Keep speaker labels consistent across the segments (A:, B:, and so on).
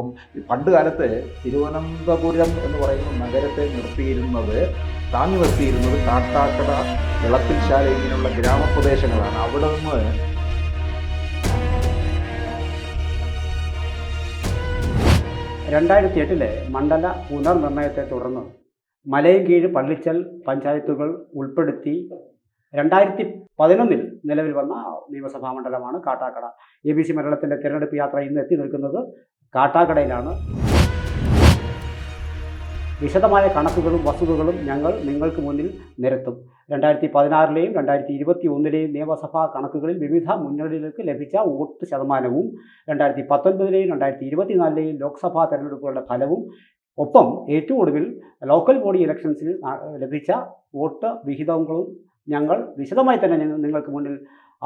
A: അപ്പം പണ്ട് കാലത്ത് തിരുവനന്തപുരം എന്ന് പറയുന്ന നഗരത്തെ താങ്ങി നിർത്തിയിരുന്നത് കാട്ടാക്കട, വിളപ്പിൽശാല ഇങ്ങനെയുള്ള ഗ്രാമപ്രദേശങ്ങളാണ്. അവിടെ നിന്ന്
B: 2008 മണ്ഡല പുനർനിർണയത്തെ തുടർന്ന് മലയൻകീഴ്, പള്ളിച്ചൽ പഞ്ചായത്തുകൾ ഉൾപ്പെടുത്തി 2011 നിലവിൽ വന്ന നിയമസഭാ മണ്ഡലമാണ് കാട്ടാക്കട. ABC മണ്ഡലത്തിൻ്റെ തിരഞ്ഞെടുപ്പ് യാത്ര ഇന്ന് എത്തി നിൽക്കുന്നത് കാട്ടാക്കടയിലാണ്. വിശദമായ കണക്കുകളും വസ്തുതകളും ഞങ്ങൾ നിങ്ങൾക്ക് മുന്നിൽ നിരത്തും. 2016 2021 നിയമസഭാ കണക്കുകളിൽ വിവിധ മുന്നണികൾക്ക് ലഭിച്ച വോട്ട് ശതമാനവും 2019 2024 ലോക്സഭാ തെരഞ്ഞെടുപ്പുകളുടെ ഫലവും, ഒപ്പം ഏറ്റവും ഒടുവിൽ ലോക്കൽ ബോഡി ഇലക്ഷൻസിൽ ലഭിച്ച വോട്ട് വിഹിതങ്ങളും ഞങ്ങൾ വിശദമായി തന്നെ നിങ്ങൾക്ക് മുന്നിൽ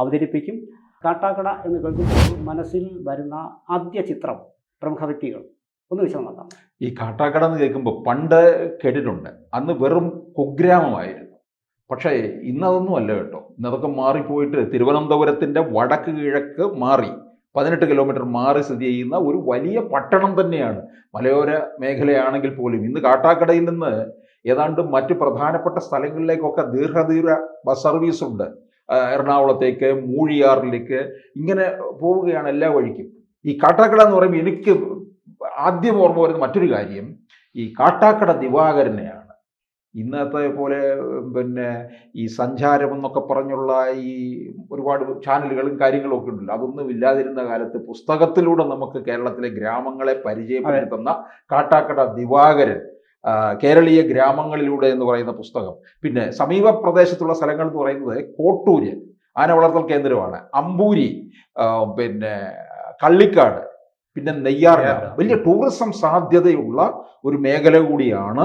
B: അവതരിപ്പിക്കും. കാട്ടാക്കട എന്ന് കേൾക്കുമ്പോൾ മനസ്സിൽ വരുന്ന ആദ്യ ചിത്രം, പ്രമുഖ വ്യക്തികൾ ഒന്ന് വിശദമാക്കാം.
A: ഈ കാട്ടാക്കട എന്ന് കേൾക്കുമ്പോൾ പണ്ട് കേട്ടിട്ടുണ്ട്, അന്ന് വെറും കുഗ്രാമമായിരുന്നു. പക്ഷേ ഇന്നതൊന്നും അല്ല കേട്ടോ. ഇന്നതൊക്കെ മാറിപ്പോയിട്ട് തിരുവനന്തപുരത്തിൻ്റെ വടക്ക് കിഴക്ക് മാറി 18 കിലോമീറ്റർ മാറി സ്ഥിതി ചെയ്യുന്ന ഒരു വലിയ പട്ടണം തന്നെയാണ്. മലയോര മേഖലയാണെങ്കിൽ പോലും ഇന്ന് കാട്ടാക്കടയിൽ നിന്ന് ഏതാണ്ട് മറ്റ് പ്രധാനപ്പെട്ട സ്ഥലങ്ങളിലേക്കൊക്കെ ദീർഘദൂര ബസ് സർവീസ് ഉണ്ട്. എറണാകുളത്തേക്ക്, മൂഴിയാറിലേക്ക് ഇങ്ങനെ പോവുകയാണ് എല്ലാ വഴിക്കും. ഈ കാട്ടാക്കട എന്ന് പറയുമ്പോൾ എനിക്ക് ആദ്യം ഓർമ്മ വരുന്ന മറ്റൊരു കാര്യം ഈ കാട്ടാക്കട ദിവാകരനെയാണ്. ഇന്നത്തെ പോലെ ഈ സഞ്ചാരം എന്നൊക്കെ പറഞ്ഞുള്ള ഈ ഒരുപാട് ചാനലുകളും കാര്യങ്ങളും ഒക്കെ ഉണ്ടല്ലോ, അതൊന്നും ഇല്ലാതിരുന്ന കാലത്ത് പുസ്തകത്തിലൂടെ നമുക്ക് കേരളത്തിലെ ഗ്രാമങ്ങളെ പരിചയപ്പെടുത്തുന്ന കാട്ടാക്കട ദിവാകരൻ, കേരളീയ ഗ്രാമങ്ങളിലൂടെ എന്ന് പറയുന്ന പുസ്തകം. പിന്നെ സമീപ പ്രദേശത്തുള്ള സ്ഥലങ്ങൾ എന്ന് പറയുന്നത് കോട്ടൂര് ആന വളർത്തൽ കേന്ദ്രമാണ്, അമ്പൂരി, കള്ളിക്കാട്, പിന്നെ നെയ്യാറിന് വലിയ ടൂറിസം സാധ്യതയുള്ള ഒരു മേഖല കൂടിയാണ്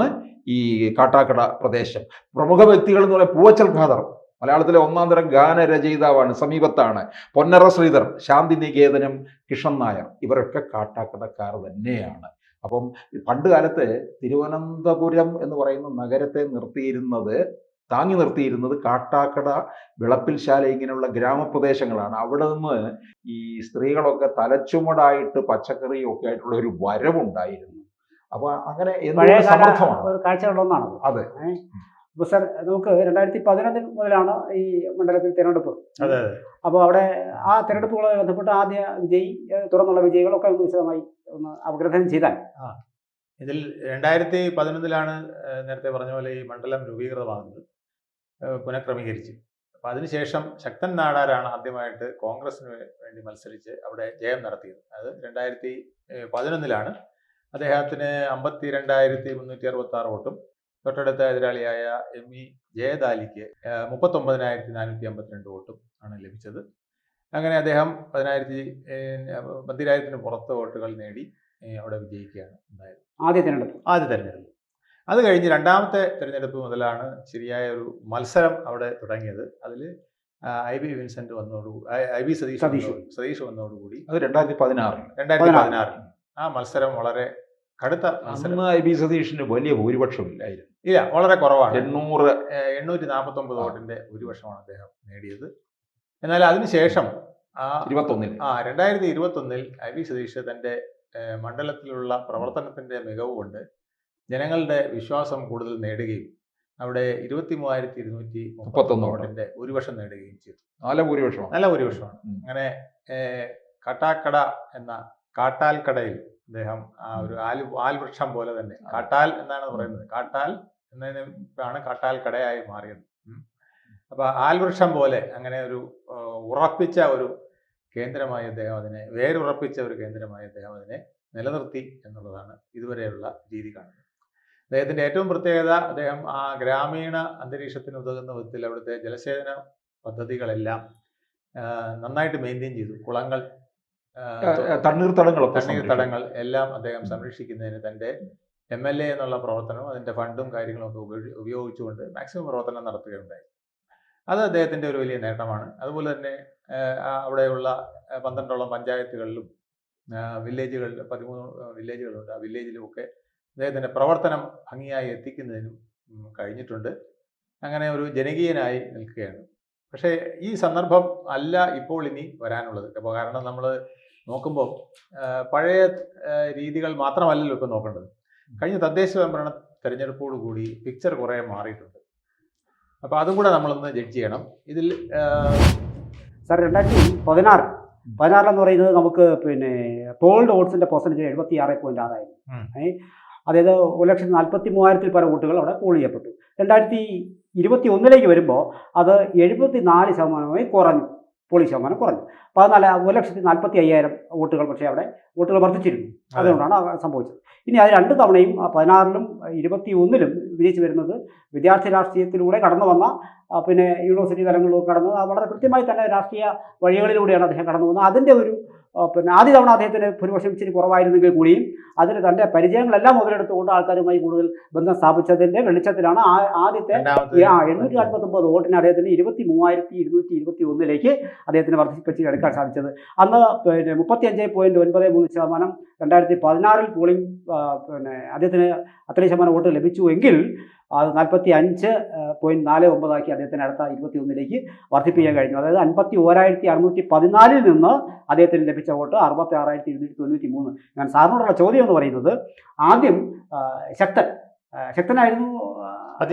A: ഈ കാട്ടാക്കട പ്രദേശം. പ്രമുഖ വ്യക്തികൾ എന്ന് പറയുന്നത് പൂവച്ചൽ ഖാദർ, മലയാളത്തിലെ ഒന്നാം തരം ഗാനരചയിതാവാണ്, സമീപത്താണ്. പൊന്നറ ശ്രീധർ, ശാന്തിനികേതനം കിഷൻ നായർ, ഇവരൊക്കെ കാട്ടാക്കടക്കാർ തന്നെയാണ്. അപ്പം പണ്ട് കാലത്ത് തിരുവനന്തപുരം എന്ന് പറയുന്ന നഗരത്തെ താങ്ങി നിർത്തിയിരുന്നത് കാട്ടാക്കട, വിളപ്പിൽശാല ഇങ്ങനെയുള്ള ഗ്രാമപ്രദേശങ്ങളാണ്. അവിടെ നിന്ന് ഈ സ്ത്രീകളൊക്കെ തലച്ചുമടായിട്ട് പച്ചക്കറിയും ഒക്കെ ആയിട്ടുള്ള ഒരു വരവുണ്ടായിരുന്നു. അപ്പൊ അങ്ങനെ സമർത്ഥമാണ്
B: കാഴ്ചകളൊന്നാണ്.
A: അതെ.
B: അപ്പോൾ സാർ, നമുക്ക് 2011 മുതലാണ് ഈ മണ്ഡലത്തിൽ തിരഞ്ഞെടുപ്പ്. അപ്പോൾ അവിടെ ആ തിരഞ്ഞെടുപ്പുകളെ ബന്ധപ്പെട്ട് ആദ്യ വിജയി, തുറന്നുള്ള വിജയികളൊക്കെ ഒന്ന് വിശദമായി ഒന്ന് അവഗ്രഥനം ചെയ്താൽ.
C: ഇതിൽ 2011 നേരത്തെ പറഞ്ഞ പോലെ ഈ മണ്ഡലം രൂപീകൃതമാകുന്നത്, പുനഃക്രമീകരിച്ച്. അപ്പോൾ അതിനുശേഷം ശക്തൻ നാടാരാണ് ആദ്യമായിട്ട് കോൺഗ്രസിന് വേണ്ടി മത്സരിച്ച് അവിടെ ജയം നടത്തിയത്. അത് 2011 അദ്ദേഹത്തിന് 52,366 വോട്ടും തൊട്ടടുത്ത എതിരാളിയായ ME ജയദാലിക്ക് 39,452 വോട്ടും ആണ് ലഭിച്ചത്. അങ്ങനെ അദ്ദേഹം 10,000-ന് പുറത്ത് വോട്ടുകൾ നേടി അവിടെ വിജയിക്കുകയാണ് ഉണ്ടായത് ആദ്യ തെരഞ്ഞെടുപ്പ്. അത് കഴിഞ്ഞ് രണ്ടാമത്തെ തെരഞ്ഞെടുപ്പ് മുതലാണ് ശരിയായ ഒരു മത്സരം അവിടെ തുടങ്ങിയത്. അതിൽ IB വിൻസെന്റ് വന്നതോടുകൂടി, IB സതീഷ് വന്നതോടുകൂടി, അത് 2016 ആ മത്സരം വളരെ കടുത്ത മത്സരം.
A: IB സതീഷിന് വലിയ ഭൂരിപക്ഷം ഇല്ലായിരുന്നു.
C: ഇല്ല, വളരെ കുറവാണ്. 849 വോട്ടിന്റെ ഭൂരിപക്ഷമാണ് അദ്ദേഹം നേടിയത്. എന്നാൽ അതിനുശേഷം 2021 IB സതീഷ് തന്റെ മണ്ഡലത്തിലുള്ള പ്രവർത്തനത്തിന്റെ മികവ് കൊണ്ട് ജനങ്ങളുടെ വിശ്വാസം കൂടുതൽ നേടുകയും അവിടെ 23,231 വോട്ടിന്റെ ഭൂരിപക്ഷം നേടുകയും ചെയ്തു. നല്ല ഭൂരിപക്ഷമാണ്. അങ്ങനെ കാട്ടാക്കട എന്ന കാട്ടാൽക്കടയിൽ അദ്ദേഹം ആ ഒരു ആൽവൃക്ഷം പോലെ തന്നെ, കാട്ടാൽ എന്നാണ് പറയുന്നത്, കാട്ടാൽ എന്നതിനാണ് കാട്ടാൽക്കടയായി മാറിയത്. അപ്പൊ ആൽവൃക്ഷം പോലെ അങ്ങനെ ഒരു ഉറപ്പിച്ച ഒരു കേന്ദ്രമായി അദ്ദേഹം അതിനെ, വേരുറപ്പിച്ച ഒരു കേന്ദ്രമായി അദ്ദേഹം അതിനെ നിലനിർത്തി എന്നുള്ളതാണ് ഇതുവരെയുള്ള രീതി കാണുന്നത്. അദ്ദേഹത്തിന്റെ ഏറ്റവും പ്രത്യേകത, അദ്ദേഹം ആ ഗ്രാമീണ അന്തരീക്ഷത്തിന് ഉതകുന്ന വിധത്തിൽ അവിടുത്തെ ജലസേചന പദ്ധതികളെല്ലാം നന്നായിട്ട് മെയിൻറ്റെയിൻ ചെയ്തു. കുളങ്ങൾ, തണ്ണീർത്തടങ്ങൾ എല്ലാം അദ്ദേഹം സംരക്ഷിക്കുന്നതിന് തൻ്റെ MLA എന്നുള്ള പ്രവർത്തനവും അതിൻ്റെ ഫണ്ടും കാര്യങ്ങളൊക്കെ ഉപയോഗിച്ചുകൊണ്ട് മാക്സിമം പ്രവർത്തനം നടത്തുകയുണ്ടായി. അത് അദ്ദേഹത്തിൻ്റെ ഒരു വലിയ നേട്ടമാണ്. അതുപോലെ തന്നെ അവിടെയുള്ള 12ഓളം പഞ്ചായത്തുകളിലും വില്ലേജുകളിൽ 13 വില്ലേജുകളുണ്ട്. ആ വില്ലേജിലുമൊക്കെ അദ്ദേഹത്തിൻ്റെ പ്രവർത്തനം ഭംഗിയായി എത്തിക്കുന്നതിനും കഴിഞ്ഞിട്ടുണ്ട്. അങ്ങനെ ഒരു ജനകീയനായി നിൽക്കുകയാണ്. പക്ഷേ ഈ സന്ദർഭം അല്ല ഇപ്പോൾ ഇനി വരാനുള്ളത്. അപ്പോൾ കാരണം നമ്മൾ നോക്കുമ്പോൾ പഴയ രീതികൾ മാത്രമല്ലല്ലോ ഇപ്പോൾ നോക്കേണ്ടത്. കഴിഞ്ഞ തദ്ദേശ സ്വയംഭരണ തെരഞ്ഞെടുപ്പോടുകൂടി പിക്ചർ കുറേ മാറിയിട്ടുണ്ട്. അപ്പോൾ അതും കൂടെ നമ്മളൊന്ന് ജഡ്ജ് ചെയ്യണം. ഇതിൽ
B: സാർ 2016 പറയുന്നത് നമുക്ക് പിന്നെ പോൾഡ് വോട്ട്സിൻ്റെ പെർസെൻറ്റേജ് 76.6 അതായത് 1,43,000 പല വോട്ടുകൾ അവിടെ പോൾ ചെയ്യപ്പെട്ടു. 2021 വരുമ്പോൾ അത് 74% കുറഞ്ഞു, പോളിംഗ് ശതമാനം കുറഞ്ഞു. 1,45,000 വോട്ടുകൾ പക്ഷേ അവിടെ വോട്ടുകൾ വർദ്ധിച്ചിരുന്നു. അതുകൊണ്ടാണ് സംഭവിച്ചത്. ഇനി അത് 2 തവണയും 16-ലും 21-ലും വിജയിച്ചു വരുന്നത് വിദ്യാർത്ഥി രാഷ്ട്രീയത്തിലൂടെ കടന്നു വന്ന പിന്നെ യൂണിവേഴ്സിറ്റി തലങ്ങളിലൂടെ കടന്നു വളരെ കൃത്യമായി തന്നെ രാഷ്ട്രീയ വഴികളിലൂടെയാണ് അദ്ദേഹം കടന്നു വന്നത്. അതിൻ്റെ ഒരു പിന്നെ ആദ്യ തവണ അദ്ദേഹത്തിന് ഭൂരിപക്ഷം ഇച്ചിരി കുറവായിരുന്നെങ്കിൽ കൂടിയും അതിന് തൻ്റെ പരിചയങ്ങളെല്ലാം മുതലെടുത്തുകൊണ്ട് ആൾക്കാരുമായി കൂടുതൽ ബന്ധം സ്ഥാപിച്ചതിൻ്റെ വെളിച്ചത്തിലാണ് ആദ്യത്തെ 849 വോട്ടിന് അദ്ദേഹത്തിന് 23,221 അദ്ദേഹത്തിന് വർദ്ധിപ്പിച്ച് എടുക്കാൻ സാധിച്ചത്. അന്ന് പിന്നെ 35.93% 2016-ൽ പോളിംഗ് പിന്നെ അദ്ദേഹത്തിന് അത്രയും ശതമാനം വോട്ട് ലഭിച്ചു എങ്കിൽ അത് 45.49 അദ്ദേഹത്തിന് അടുത്ത 21-ലേക്ക് വർദ്ധിപ്പിക്കാൻ കഴിഞ്ഞു. അതായത് 51,614 നിന്ന് അദ്ദേഹത്തിന് ലഭിച്ച വോട്ട് 66,293. ഞാൻ സാറിനോടുള്ള ചോദ്യം എന്ന് പറയുന്നത്, ആദ്യം ശക്തനായിരുന്നു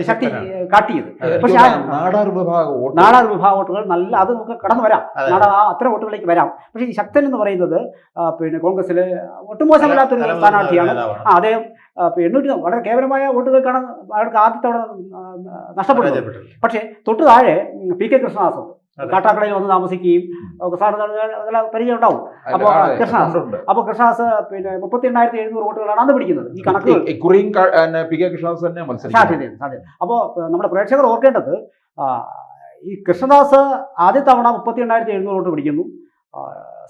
B: ശക്തി കാട്ടിയത്. പക്ഷേ
A: നാടാർ വിഭാഗ
B: വോട്ടുകൾ നല്ല അത് നമുക്ക് കടന്നു വരാം, അത്തരം വോട്ടുകളിലേക്ക് വരാം. പക്ഷേ ഈ ശക്തൻ എന്ന് പറയുന്നത് പിന്നെ കോൺഗ്രസിൽ ഒട്ടും മോശമില്ലാത്തൊരു സ്ഥാനാർത്ഥിയാണ്. അദ്ദേഹം 800 വളരെ കേവലമായ വോട്ടുകൾക്കാണ് അവർക്ക് ആദ്യ തവണ നഷ്ടപ്പെടുന്നത്. പക്ഷേ തൊട്ട് താഴെ PK കൃഷ്ണദാസ് ഉണ്ട്. കാട്ടാക്കടയിൽ വന്ന് താമസിക്കുകയും പരിചയം ഉണ്ടാവും. അപ്പോൾ കൃഷ്ണദാസ് പിന്നെ 38,700 വോട്ടുകളാണ് അന്ന് പിടിക്കുന്നത്. ഈ കണക്കുകൾ സാധ്യത. അപ്പോൾ നമ്മുടെ പ്രേക്ഷകർ ഓർക്കേണ്ടത്, ഈ കൃഷ്ണദാസ് ആദ്യ തവണ 38,700 വോട്ട് പിടിക്കുന്നു.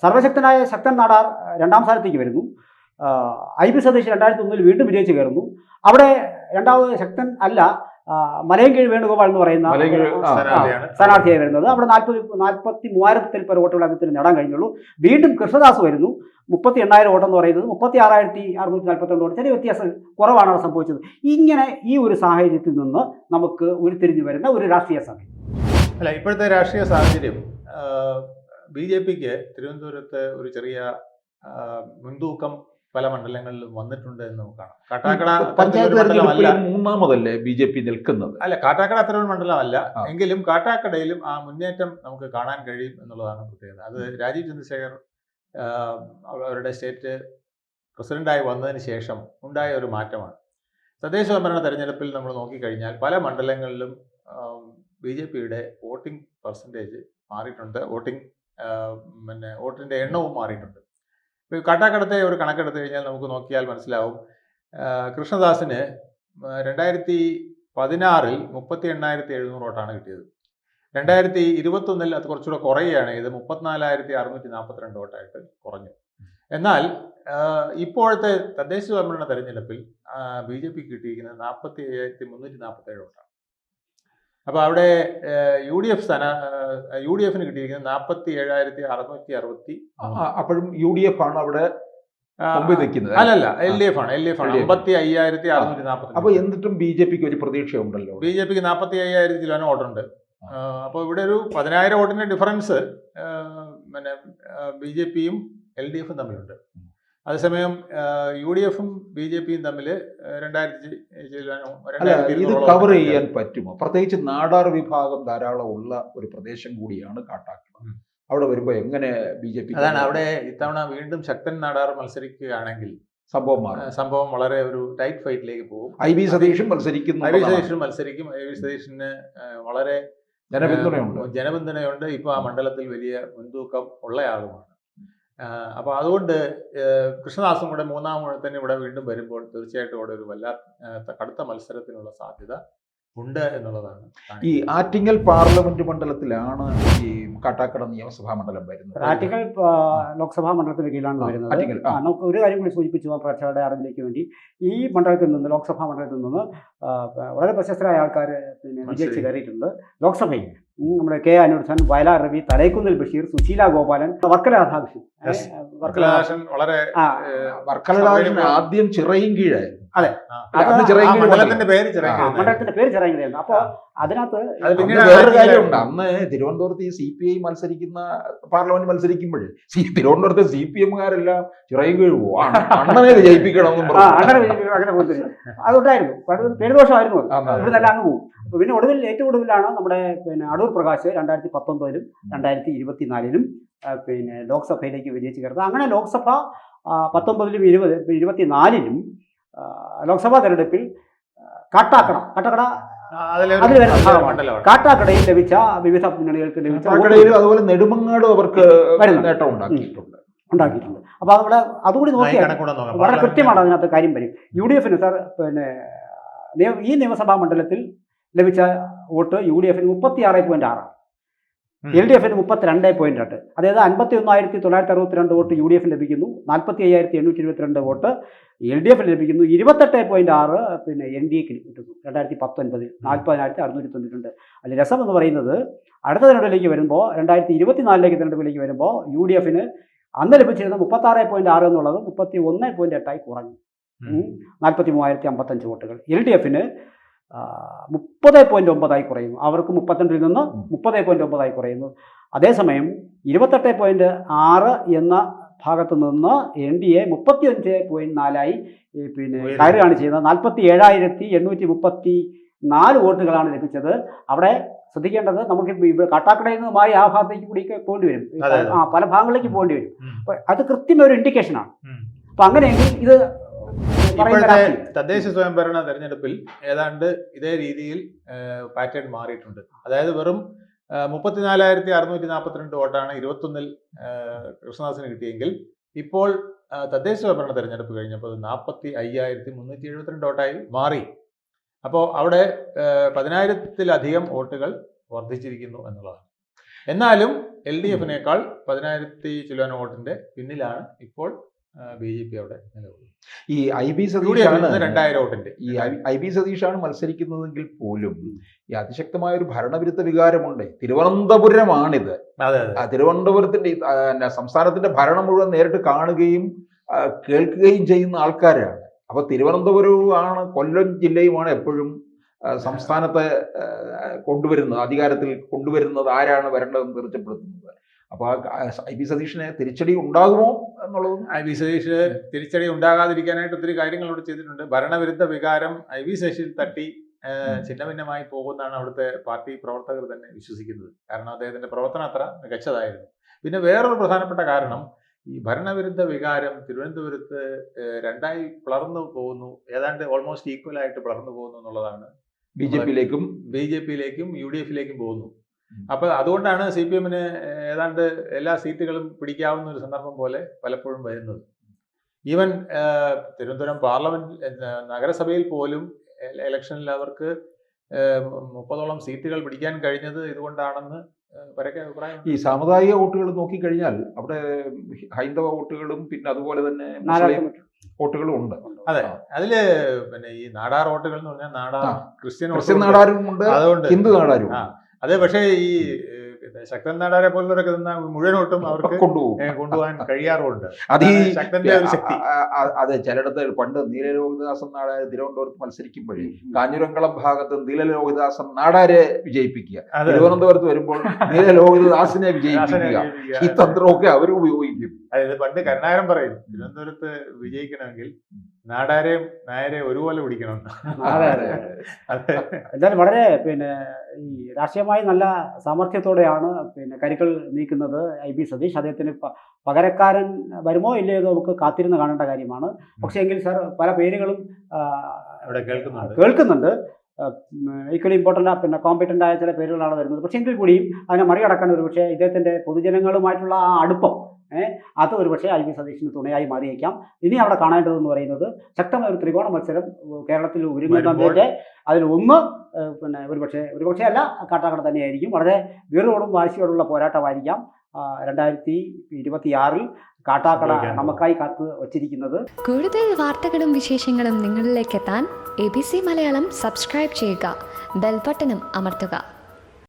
B: സർവശക്തനായ ശക്തൻ നാടാർ 2ാം സ്ഥാനത്തേക്ക് വരുന്നു. IB സതീഷ് 2001 വീണ്ടും വിജയിച്ച് കയറുന്നു. അവിടെ രണ്ടാമത് ശക്തൻ അല്ല, മലയൻകീഴ് വേണുഗോപാൽ എന്ന് പറയുന്ന സ്ഥാനാർത്ഥിയായി വരുന്നത്. അവിടെ 43,000 പേർ വോട്ടുകൾ അദ്ദേഹത്തിന് നേടാൻ കഴിഞ്ഞുള്ളൂ. വീണ്ടും കൃഷ്ണദാസ് വരുന്നു. 38,000 വോട്ടെന്ന് പറയുന്നത് 36,642 വോട്ട്, ചെറിയ വ്യത്യാസം കുറവാണ് അവിടെ സംഭവിച്ചത്. ഇങ്ങനെ ഈ ഒരു സാഹചര്യത്തിൽ നിന്ന് നമുക്ക് ഉരുത്തിരിഞ്ഞു വരുന്ന ഒരു രാഷ്ട്രീയ സാഹചര്യം
C: അല്ല. ഇപ്പോഴത്തെ രാഷ്ട്രീയ സാഹചര്യം BJPക്ക് തിരുവനന്തപുരത്ത് ഒരു ചെറിയ മുൻതൂക്കം പല മണ്ഡലങ്ങളിലും വന്നിട്ടുണ്ട് എന്ന് കാണാം. കാട്ടാക്കട
A: മൂന്നാമതല്ലേ BJP നിൽക്കുന്നത്?
C: അല്ല, കാട്ടാക്കട അത്ര ഒരു മണ്ഡലമല്ല എങ്കിലും കാട്ടാക്കടയിലും ആ മുന്നേറ്റം നമുക്ക് കാണാൻ കഴിയും എന്നുള്ളതാണ് പ്രത്യേകത. അത് രാജീവ് ചന്ദ്രശേഖർ അവരുടെ സ്റ്റേറ്റ് പ്രസിഡന്റായി വന്നതിന് ശേഷം ഉണ്ടായ ഒരു മാറ്റമാണ്. തദ്ദേശ സ്വയംഭരണ തെരഞ്ഞെടുപ്പിൽ നമ്മൾ നോക്കിക്കഴിഞ്ഞാൽ പല മണ്ഡലങ്ങളിലും BJPയുടെ വോട്ടിംഗ് പെർസെൻറ്റേജ് മാറിയിട്ടുണ്ട്, വോട്ടിൻ്റെ എണ്ണവും മാറിയിട്ടുണ്ട്. ഇപ്പോൾ കാട്ടാക്കടത്തെ ഒരു കണക്കെടുത്ത് കഴിഞ്ഞാൽ നമുക്ക് നോക്കിയാൽ മനസ്സിലാവും. കൃഷ്ണദാസിന് 2016-ൽ 38,700 വോട്ടാണ് കിട്ടിയത്. 2021-ൽ അത് കുറച്ചുകൂടെ കുറയുകയാണ് ഇത് 34,642 വോട്ടായിട്ട് കുറഞ്ഞു. എന്നാൽ ഇപ്പോഴത്തെ തദ്ദേശ സ്വയംഭരണ തെരഞ്ഞെടുപ്പിൽ BJP കിട്ടിയിരിക്കുന്നത് 45,347 വോട്ടാണ്. അപ്പോൾ അവിടെ UDFന് കിട്ടിയിരിക്കുന്നത് 47,660.
A: അപ്പോഴും UDF ആണ് അവിടെ നിൽക്കുന്നത്?
C: അല്ലല്ല, LDF ആണ്. 55,640.
A: അപ്പോൾ എന്നിട്ടും BJPക്ക് ഒരു പ്രതീക്ഷ ഉണ്ടല്ലോ.
C: BJPക്ക് 45,000 ചിലവന് വോട്ടുണ്ട്. അപ്പോൾ ഇവിടെ ഒരു 10,000 വോട്ടിന്റെ ഡിഫറൻസ് BJPയും LDFും തമ്മിലുണ്ട്. അതേസമയം UDFും BJPയും തമ്മിൽ 2,000
A: ഇത് കവർ ചെയ്യാൻ പറ്റുമോ? പ്രത്യേകിച്ച് നാടാർ വിഭാഗം ധാരാളം ഉള്ള ഒരു പ്രദേശം കൂടിയാണ് കാട്ടാക്കട. അവിടെ വരുമ്പോൾ എങ്ങനെ BJP?
C: അതാണ് അവിടെ ഇത്തവണ വീണ്ടും ശക്തൻ നാടാർ മത്സരിക്കുകയാണെങ്കിൽ സംഭവം വളരെ ഒരു ടൈറ്റ് ഫൈറ്റിലേക്ക് പോകും.
A: IB സതീഷും മത്സരിക്കും.
C: IB സതീഷിന് വളരെ ജനപിന്തുണയുണ്ട്. ഇപ്പോൾ ആ മണ്ഡലത്തിൽ വലിയ മുൻതൂക്കം ഉള്ളയാളുമാണ്. അപ്പോൾ അതുകൊണ്ട് കൃഷ്ണദാസും കൂടെ മൂന്നാം ഊഴത്തിന് ഇവിടെ വീണ്ടും വരുമ്പോൾ തീർച്ചയായിട്ടും അവിടെ ഒരു വല്ലാത്ത കടുത്ത മത്സരത്തിനുള്ള സാധ്യത ഉണ്ട് എന്നുള്ളതാണ്.
A: ഈ ആറ്റിങ്ങൽ പാർലമെന്റ് മണ്ഡലത്തിലാണ് ഈ കാട്ടാക്കട നിയമസഭാ മണ്ഡലം വരുന്നത്.
B: ആറ്റിങ്ങൽ ലോക്സഭാ മണ്ഡലത്തിന് കീഴിലാണ് വരുന്നത്. നമുക്ക് ഒരു കാര്യം കൂടി സൂചിപ്പിച്ചു പ്രേക്ഷകരുടെ അറിവിലേക്ക് വേണ്ടി, ഈ മണ്ഡലത്തിൽ നിന്ന് ലോക്സഭാ മണ്ഡലത്തിൽ നിന്ന് വളരെ പ്രശസ്തരായ ആൾക്കാർ വിജയിച്ച് കയറിയിട്ടുണ്ട്. ലോക്സഭയിൽ നമ്മുടെ K. അനിരുദ്ധൻ, വയലാർ രവി, തലൈക്കുന്നിൽ ബഷീർ, സുശീല ഗോപാലൻ, വർക്കല രാധാകൃഷ്ണൻ.
A: വർക്കല രാധാകൃഷ്ണൻ ആദ്യം ചിറയും കീഴായിരുന്നു.
B: അതെ.
A: അന്ന് ചിറയൻകീഴ്
C: മണ്ഡലത്തിന്റെ പേര്
B: ആ,
C: ചിറയൻകീഴ്.
B: മണ്ഡലത്തിന്റെ പേര് ചിറയൻകീഴായിരുന്നു. അപ്പോൾ അതിനകത്ത്
C: അത് പിന്നീട്
A: വേറൊരു
C: ആറ്റിങ്ങൽ
A: കാര്യമുണ്ട്. അന്ന് തിരുവനന്തപുരത്ത് ഈ CPI മത്സരിക്കുന്ന പാർലമെന്റ് മത്സരിക്കുമ്പോൾ തിരുവനന്തപുരത്തെ CPM-കാരെല്ലാം ചിറയൻകീഴ് അണ്ണനെ ജയിപ്പിക്കണം എന്നും
B: അങ്ങനെ
A: പറഞ്ഞു.
B: അങ്ങനെ പോകുന്നത് അതുണ്ടായിരുന്നു. പേരുദോഷമായിരുന്നു അത്.
A: ആ,
B: ഇവിടെ നല്ല അങ്ങ് പോകും. അപ്പോൾ പിന്നെ ഒടുവിൽ ഏറ്റവും ഒടുവിലാണ് നമ്മുടെ അടൂർ പ്രകാശ് 2019-ലും 2024-ലും ലോക്സഭയിലേക്ക് വിജയിച്ച് കയറുന്നത്. അങ്ങനെ ലോക്സഭ 19-ലും 24-ലും ലോക്സഭാ തെരഞ്ഞെടുപ്പിൽ കാട്ടാക്കട
C: അതിലൊരു
B: അതിൽ വരുന്ന ഭാഗമാണ്.
C: മണ്ഡലമാണ്.
B: കാട്ടാക്കടയിൽ ലഭിച്ച വിവിധ മുന്നണികൾക്ക് ലഭിച്ച
A: കാട്ടാക്കടയിലും അതുപോലെ നെടുമങ്ങാടും അവർക്ക്
B: വരുന്നു.
A: നേട്ടം ഉണ്ടാക്കിയിട്ടുണ്ട്.
B: അപ്പോൾ അവിടെ അതുകൂടി നോക്കിയാൽ
C: കണക്കൂടെ നോക്കാം.
B: വളരെ കൃത്യമാണ് അതിനകത്ത് കാര്യം വരും. UDF-ന് സാർ ഈ നിയമസഭാ മണ്ഡലത്തിൽ ലഭിച്ച വോട്ട് UDF-ന് 36.6, LDF-ന് 32.2. അതായത് 51,962 വോട്ട് UDF ലഭിക്കുന്നു, 45,822 വോട്ട് LDF ലഭിക്കുന്നു, 28.6 NDA-ക്ക് കിട്ടുന്നു. 2019 40,692. അതിൽ രസം എന്ന് പറയുന്നത് അടുത്ത തെരഞ്ഞെടുപ്പിലേക്ക് വരുമ്പോൾ 2024 തെരഞ്ഞെടുപ്പിലേക്ക് വരുമ്പോൾ UDF-ന് അന്ന് ലഭിച്ചിരുന്ന 36.6 എന്നുള്ളത് 31.8 കുറഞ്ഞു, 43,055 വോട്ടുകൾ. LDF-ന് 30.9 കുറയുന്നു. അവർക്ക് 32-ൽ നിന്ന് 30.9 കുറയുന്നു. അതേസമയം 28.6 എന്ന ഭാഗത്ത് നിന്ന് NDA 35.4 കയറുകയാണ് ചെയ്യുന്നത്. 47,834 വോട്ടുകളാണ് ലഭിച്ചത്. അവിടെ ശ്രദ്ധിക്കേണ്ടത് നമുക്ക് കാട്ടാക്കടയിൽ നിന്ന് മാറി ആ ഭാഗത്തേക്ക് കൂടി പോകേണ്ടി വരും, പല ഭാഗങ്ങളിലേക്ക് പോകേണ്ടി വരും. അപ്പൊ അത് കൃത്യമായ ഒരു ഇൻഡിക്കേഷനാണ്. അപ്പൊ അങ്ങനെയെങ്കിൽ ഇത്
C: ഇപ്പോഴത്തെ തദ്ദേശ സ്വയംഭരണ തെരഞ്ഞെടുപ്പിൽ ഏതാണ്ട് ഇതേ രീതിയിൽ പാറ്റേൺ മാറിയിട്ടുണ്ട്. അതായത് വെറും 34,642 വോട്ടാണ് 21-ൽ കൃഷ്ണദാസിന് കിട്ടിയെങ്കിൽ ഇപ്പോൾ തദ്ദേശ സ്വയംഭരണ തെരഞ്ഞെടുപ്പ് കഴിഞ്ഞപ്പോൾ 45,372 വോട്ടായി മാറി. അപ്പോൾ അവിടെ 10,000-ത്തിലധികം വോട്ടുകൾ വർദ്ധിച്ചിരിക്കുന്നു എന്നുള്ളതാണ്. എന്നാലും LDF-നേക്കാൾ 10,000 ചില്ലുവാന വോട്ടിന്റെ പിന്നിലാണ് ഇപ്പോൾ BJP അവിടെ നിലകൊള്ളുന്നത്.
A: ഈ IB സതീഷാണ്
C: 2,000 വോട്ടിന്റെ
A: IB സതീഷാണ് മത്സരിക്കുന്നതെങ്കിൽ പോലും ഈ അതിശക്തമായ ഒരു ഭരണവിരുദ്ധ വികാരമുണ്ട്. തിരുവനന്തപുരമാണിത്. തിരുവനന്തപുരത്തിന്റെ സംസ്ഥാനത്തിന്റെ ഭരണം മുഴുവൻ നേരിട്ട് കാണുകയും കേൾക്കുകയും ചെയ്യുന്ന ആൾക്കാരാണ്. അപ്പൊ തിരുവനന്തപുരവും ആണ്, കൊല്ലം ജില്ലയുമാണ് എപ്പോഴും സംസ്ഥാനത്തെ കൊണ്ടുവരുന്നത്, അധികാരത്തിൽ കൊണ്ടുവരുന്നത് ആരാണ് വരേണ്ടതെന്ന് തീർച്ചപ്പെടുത്തുന്നത്. അപ്പൊ IB സതീഷിന് തിരിച്ചടി ഉണ്ടാകുമോ എന്നുള്ളതും
C: IB സതീഷ് തിരിച്ചടി ഉണ്ടാകാതിരിക്കാനായിട്ട് ഒത്തിരി കാര്യങ്ങൾ ഇവിടെ ചെയ്തിട്ടുണ്ട്. ഭരണവിരുദ്ധ വികാരം IB സതീഷിൽ തട്ടി ഛിന്നഭിന്നമായി പോകുന്നതാണ് അവിടുത്തെ പാർട്ടി പ്രവർത്തകർ തന്നെ വിശ്വസിക്കുന്നത്. കാരണം അദ്ദേഹത്തിന്റെ പ്രവർത്തനം അത്ര മികച്ചതായിരുന്നു. പിന്നെ വേറൊരു പ്രധാനപ്പെട്ട കാരണം, ഈ ഭരണവിരുദ്ധ വികാരം തിരുവനന്തപുരത്ത് രണ്ടായി പിളർന്നു പോകുന്നു, ഏതാണ്ട് ഓൾമോസ്റ്റ് ഈക്വൽ ആയിട്ട് പിളർന്നു പോകുന്നു എന്നുള്ളതാണ്. BJP-യിലേക്കും UDF-ലേക്കും പോകുന്നു. അപ്പൊ അതുകൊണ്ടാണ് CPM-ന് ഏതാണ്ട് എല്ലാ സീറ്റുകളും പിടിക്കാവുന്ന ഒരു സന്ദർഭം പോലെ പലപ്പോഴും വരുന്നത്. ഈവൻ തിരുവനന്തപുരം പാർലമെന്റ് നഗരസഭയിൽ പോലും ഇലക്ഷനിൽ അവർക്ക് 30ഓളം സീറ്റുകൾ പിടിക്കാൻ കഴിഞ്ഞത് ഇതുകൊണ്ടാണെന്ന് പരക്കെ അഭിപ്രായം.
A: ഈ സാമുദായിക വോട്ടുകൾ നോക്കിക്കഴിഞ്ഞാൽ അവിടെ ഹൈന്ദവ വോട്ടുകളും പിന്നെ അതുപോലെ തന്നെ മുസ്ലിം വോട്ടുകളും ഉണ്ട്.
C: അതെ, അതില് പിന്നെ ഈ നാടാർ വോട്ടുകൾ എന്ന് പറഞ്ഞാൽ നാടാർ ക്രിസ്ത്യൻ
A: നാടാരും ഉണ്ട്,
C: അതുകൊണ്ട്
A: ഹിന്ദു നാടാരും.
C: അതെ, പക്ഷേ ഈ ശക്തൻ നാടാരെ പോലുള്ളവരൊക്കെ മുഴുവൻ വോട്ടും അവർക്ക് കൊണ്ടുപോകാൻ കഴിയാറുമുണ്ട്.
A: അത് ഈ
C: ശക്തന്റെ ഒരു ശക്തി.
A: അതെ, ചിലയിടത്ത് പണ്ട് നീലലോഹിതദാസൻ നാടാര് തിരുവനന്തപുരത്ത് മത്സരിക്കുമ്പോഴേ കാഞ്ഞിരംകുളം ഭാഗത്ത് നീലലോഹിതദാസൻ നാടാരെ വിജയിപ്പിക്കുക, തിരുവനന്തപുരത്ത് വരുമ്പോൾ നീലലോഹിതദാസിനെ വിജയിപ്പിക്കുക, ഈ തന്ത്രമൊക്കെ അവർ ഉപയോഗിക്കും.
C: അതായത് പണ്ട് കരുണാകരൻ പറയും, തിരുവനന്തപുരത്ത് വിജയിക്കണമെങ്കിൽ നാടാരെയും നായരെ ഒരുപോലെ പിടിക്കണം.
B: എന്തായാലും വളരെ ഈ രാഷ്ട്രീയമായി നല്ല സാമർഥ്യത്തോടെയാണ് കരുക്കൾ നീക്കുന്നത് IB സതീഷ്. അദ്ദേഹത്തിന് പകരക്കാരൻ വരുമോ ഇല്ലയോ നമുക്ക് കാത്തിരുന്ന് കാണേണ്ട കാര്യമാണ്. പക്ഷേ എങ്കിൽ സാർ പല പേരുകളും കേൾക്കുന്നുണ്ട്. ഈക്വലി ഇമ്പോർട്ടൻ്റ് കോമ്പറ്റൻ്റ് ആയ ചില പേരുകളാണ് വരുന്നത്. പക്ഷേ എങ്കിൽ കൂടിയും അതിനെ മറികടക്കാൻ ഒരുപക്ഷെ ഇദ്ദേഹത്തിൻ്റെ പൊതുജനങ്ങളുമായിട്ടുള്ള ആ അടുപ്പം അത് ഒരുപക്ഷെ IB സതീഷിന് തുണയായി മാറിയേക്കാം. ഇനി അവിടെ കാണേണ്ടതെന്ന് പറയുന്നത് ശക്തമായ ഒരു ത്രികോണ മത്സരം കേരളത്തിൽ ഒരുങ്ങുന്നതിൻ്റെ അതിൽ ഒന്ന് ഒരുപക്ഷെ അല്ല, കാട്ടാക്കട തന്നെയായിരിക്കും. വളരെ വീറോടും വാശിയോടുള്ള പോരാട്ടമായിരിക്കാം 2026 കാട്ടാക്കട നമുക്കായി കാത്തു വച്ചിരിക്കുന്നത്.
D: കൂടുതൽ വാർത്തകളും വിശേഷങ്ങളും നിങ്ങളിലേക്ക് എത്താൻ ABC മലയാളം സബ്സ്ക്രൈബ് ചെയ്യുക, ബെൽ ബട്ടണും അമർത്തുക.